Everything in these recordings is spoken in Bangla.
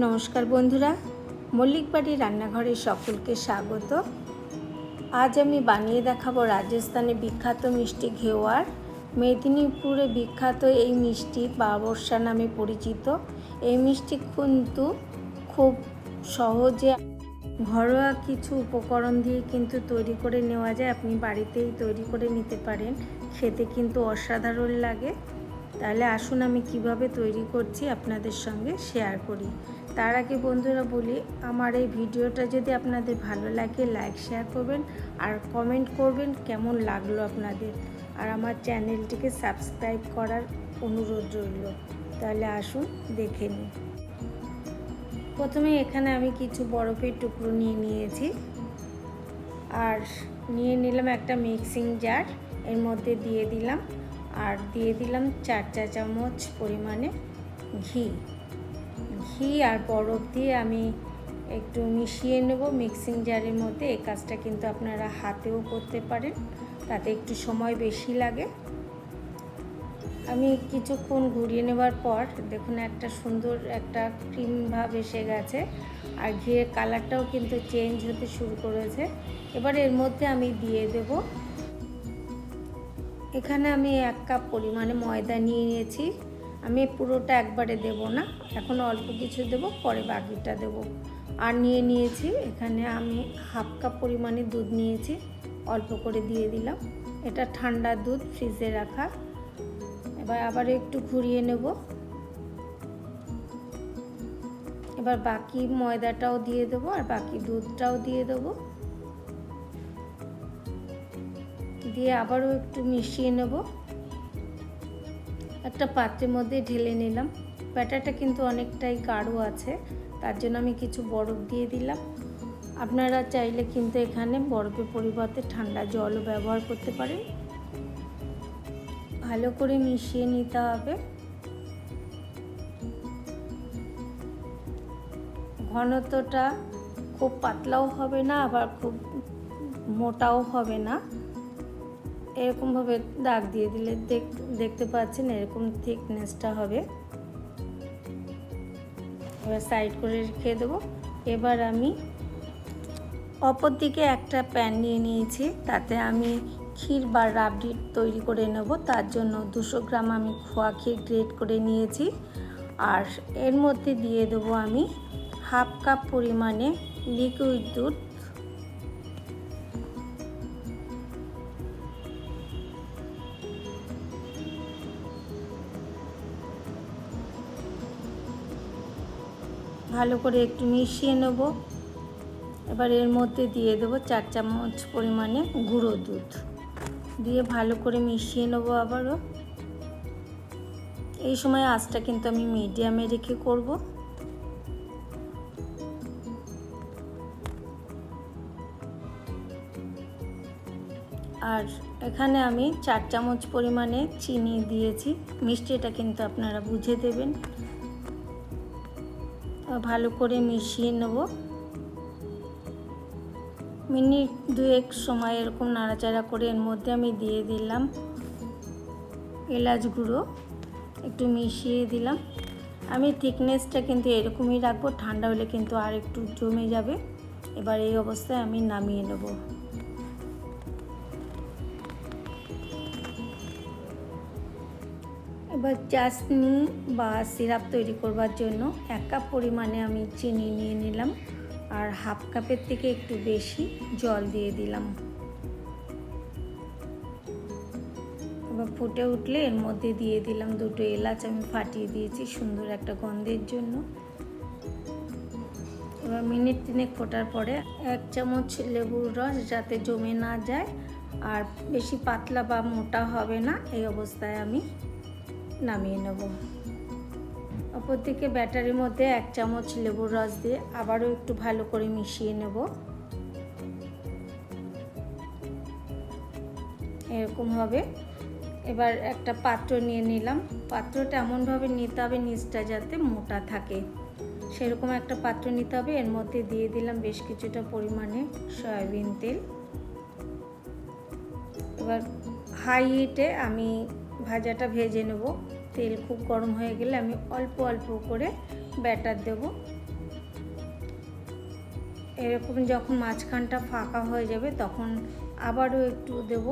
নমস্কার বন্ধুরা, মল্লিক বাড়ি রান্নাঘরে সকলকে স্বাগত। আজ আমি বানিয়ে দেখাবো রাজস্থানে বিখ্যাত মিষ্টি ঘেওয়ার। মেদিনীপুরে বিখ্যাত এই মিষ্টি বাবরসা নামে পরিচিত। এই মিষ্টি কিন্তু খুব সহজে ঘরোয়া কিছু উপকরণ দিয়ে কিন্তু তৈরি করে নেওয়া যায়। আপনি বাড়িতেই তৈরি করে নিতে পারেন, খেতে কিন্তু অসাধারণ লাগে। তাহলে আসুন আমি কিভাবে তৈরি করছি আপনাদের সঙ্গে শেয়ার করি। তার আগে বন্ধুরা বলি, আমার এই ভিডিওটা যদি আপনাদের ভালো লাগে লাইক শেয়ার করবেন আর কমেন্ট করবেন কেমন লাগলো আপনাদের, আর আমার চ্যানেলটিকে সাবস্ক্রাইব করার অনুরোধ রইল। তাহলে আসুন দেখে নিই। প্রথমে এখানে আমি কিছু বরফের টুকরো নিয়ে নিয়েছি আর নিয়ে নিলাম একটা মিক্সিং জার। এর মধ্যে দিয়ে দিলাম আর দিয়ে দিলাম 4 চা চামচ পরিমাণে ঘি আর বরফ দিয়ে আমি একটু মিশিয়ে নেব মিক্সিং জারের মধ্যে। এই কাজটা কিন্তু আপনারা হাতেও করতে পারেন, তাতে একটু সময় বেশি লাগে। আমি কিছুক্ষণ ঘুরিয়ে নেবার পর দেখুন একটা সুন্দর একটা ক্রিম ভাব এসে গেছে আর ঘিয়ের কালারটাও কিন্তু চেঞ্জ হতে শুরু করেছে। এবার এর মধ্যে আমি দিয়ে দেব, এখানে আমি 1 কাপ পরিমাণে ময়দা নিয়ে নিয়েছি। আমি পুরোটা একবারে দেব না, এখন অল্প কিছু দেব, পরে বাকিটা দেব। আর নিয়ে নিয়েছি এখানে আমি 1/2 কাপ পরিমাণে দুধ নিয়েছি, অল্প করে দিয়ে দিলাম। এটা ঠান্ডা দুধ, ফ্রিজে রাখা। এবার আবার একটু ঘুরিয়ে নেব। এবার বাকি ময়দাটাও দিয়ে দেবো আর বাকি দুধটাও দিয়ে দেবো, দিয়ে আবারও একটু মিশিয়ে নেব। একটা পাত্রের মধ্যে ঢেলে নিলাম। ব্যাটারটা কিন্তু অনেকটাই গাঢ় আছে, তার জন্য আমি কিছু বরফ দিয়ে দিলাম। আপনারা চাইলে কিন্তু এখানে বরফের পরিবর্তে ঠান্ডা জলও ব্যবহার করতে পারেন। ভালো করে মিশিয়ে নিতে হবে। ঘনত্বটা খুব পাতলাও হবে না, আবার খুব মোটাও হবে না। এরকমভাবে দাগ দিয়ে দিলে দেখতে পাচ্ছেন এরকম থিকনেসটা হবে। এবার সাইড করে রেখে দেবো। এবার আমি অপর দিকে একটা প্যান নিয়ে নিয়েছি, তাতে আমি ক্ষীর বা রাবড়ি তৈরি করে নেব। তার জন্য 200 গ্রাম আমি খোয়া ক্ষীর গ্রেট করে নিয়েছি আর এর মধ্যে দিয়ে দেবো আমি 1/2 কাপ পরিমাণে লিকুইড দুধ। ভালো করে একটু মিশিয়ে নেব। এবার এর মধ্যে দিয়ে দেবো 4 চামচ পরিমাণে গুঁড়ো দুধ, দিয়ে ভালো করে মিশিয়ে নেব আবারও। এই সময় আঁচটা কিন্তু আমি মিডিয়ামে রেখে করব। আর এখানে আমি 4 চামচ পরিমাণে চিনি দিয়েছি। মিষ্টিটা কিন্তু আপনারা বুঝে দেবেন। ভালো করে মিশিয়ে নেব। মিনিট 2 সময় এরকম নাড়াচাড়া করে এর মধ্যে আমি দিয়ে দিলাম এলাচ গুঁড়ো, একটু মিশিয়ে দিলাম। আমি থিকনেসটা কিন্তু এরকমই রাখবো, ঠান্ডা হলে কিন্তু আর একটু জমে যাবে। এবার এই অবস্থায় আমি নামিয়ে নেব। এবার চাশনি বা সিরাপ তৈরি করবার জন্য 1 কাপ পরিমাণে আমি চিনি নিয়ে নিলাম আর 1/2 কাপের থেকে একটু বেশি জল দিয়ে দিলাম। এবার ফুটে উঠলে এর মধ্যে দিয়ে দিলাম 2টো এলাচ, আমি ফাটিয়ে দিয়েছি সুন্দর একটা গন্ধের জন্য। এবার মিনিট 3 ফোটার পরে 1 চামচ লেবুর রস, যাতে জমে না যায় আর বেশি পাতলা বা মোটা হবে না, এই অবস্থায় আমি নামিয়ে নেব। অপর দিকে ব্যাটারের মধ্যে 1 চামচ লেবুর রস দিয়ে আবারও একটু ভালো করে মিশিয়ে নেব। এরকম হবে। এবার একটা পাত্র নিয়ে নিলাম। পাত্রটা এমনভাবে নিতে হবে নিচটা যাতে মোটা থাকে, সেরকম একটা পাত্র নিতে হবে। এর মধ্যে দিয়ে দিলাম বেশ কিছুটা পরিমাণে সয়াবিন তেল। এবার হাই হিটে আমি ভাজাটা ভেজে নেব। তেল খুব গরম হয়ে গেলে আমি অল্প অল্প করে ব্যাটার দেব। এরকম যখন মাঝখানটা ফাঁকা হয়ে যাবে তখন আবারও একটু দেব।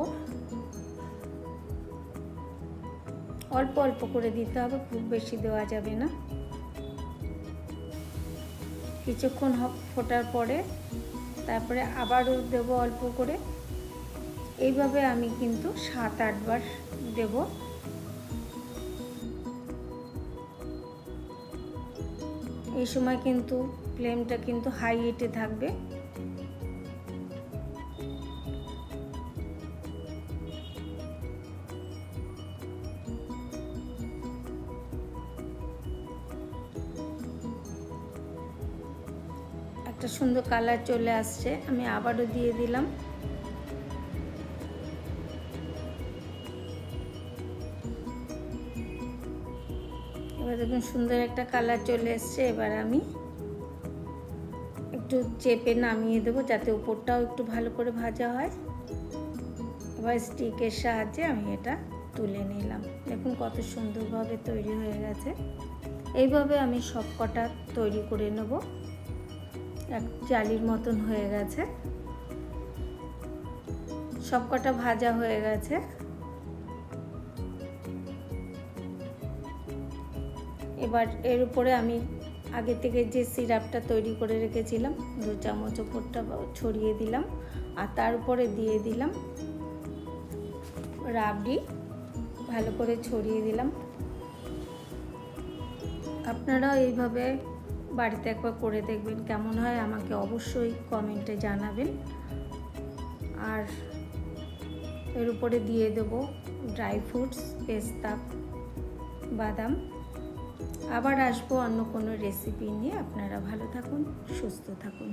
অল্প অল্প করে দিতে হবে, খুব বেশি দেওয়া যাবে না। কিছুক্ষণ ফোটার পরে তারপরে আবারও দেব অল্প করে। এইভাবে আমি কিন্তু 7-8 বার দেব। এই সময় কিন্তু ফ্লেমটা কিন্তু হাই হিটে থাকবে। একটা সুন্দর কালার চলে আসছে, আমি আবারও দিয়ে দিলাম। এবার দেখুন সুন্দর একটা কালার চলে এসছে। এবার আমি একটু চেপে নামিয়ে দেবো যাতে উপরটাও একটু ভালো করে ভাজা হয়। এবার স্টিকের সাহায্যে আমি এটা তুলে নিলাম। দেখুন কত সুন্দরভাবে তৈরি হয়ে গেছে। এইভাবে আমি সব কটা তৈরি করে নেব। এক জালির মতন হয়ে গেছে, সব কটা ভাজা হয়ে গেছে। এবার এর উপরে আমি আগে থেকে যে সিরাপটা তৈরি করে রেখেছিলাম 2 চামচ উপরটা ছড়িয়ে দিলাম, আর তার উপরে দিয়ে দিলাম রাবড়ি, ভালো করে ছড়িয়ে দিলাম। আপনারাও এইভাবে বাড়িতে একবার করে দেখবেন, কেমন হয় আমাকে অবশ্যই কমেন্টে জানাবেন। আর এর উপরে দিয়ে দেব ড্রাই ফ্রুটস, পেস্তা, বাদাম। আবার আসবো অন্য কোনো রেসিপি নিয়ে। আপনারা ভালো থাকুন, সুস্থ থাকুন।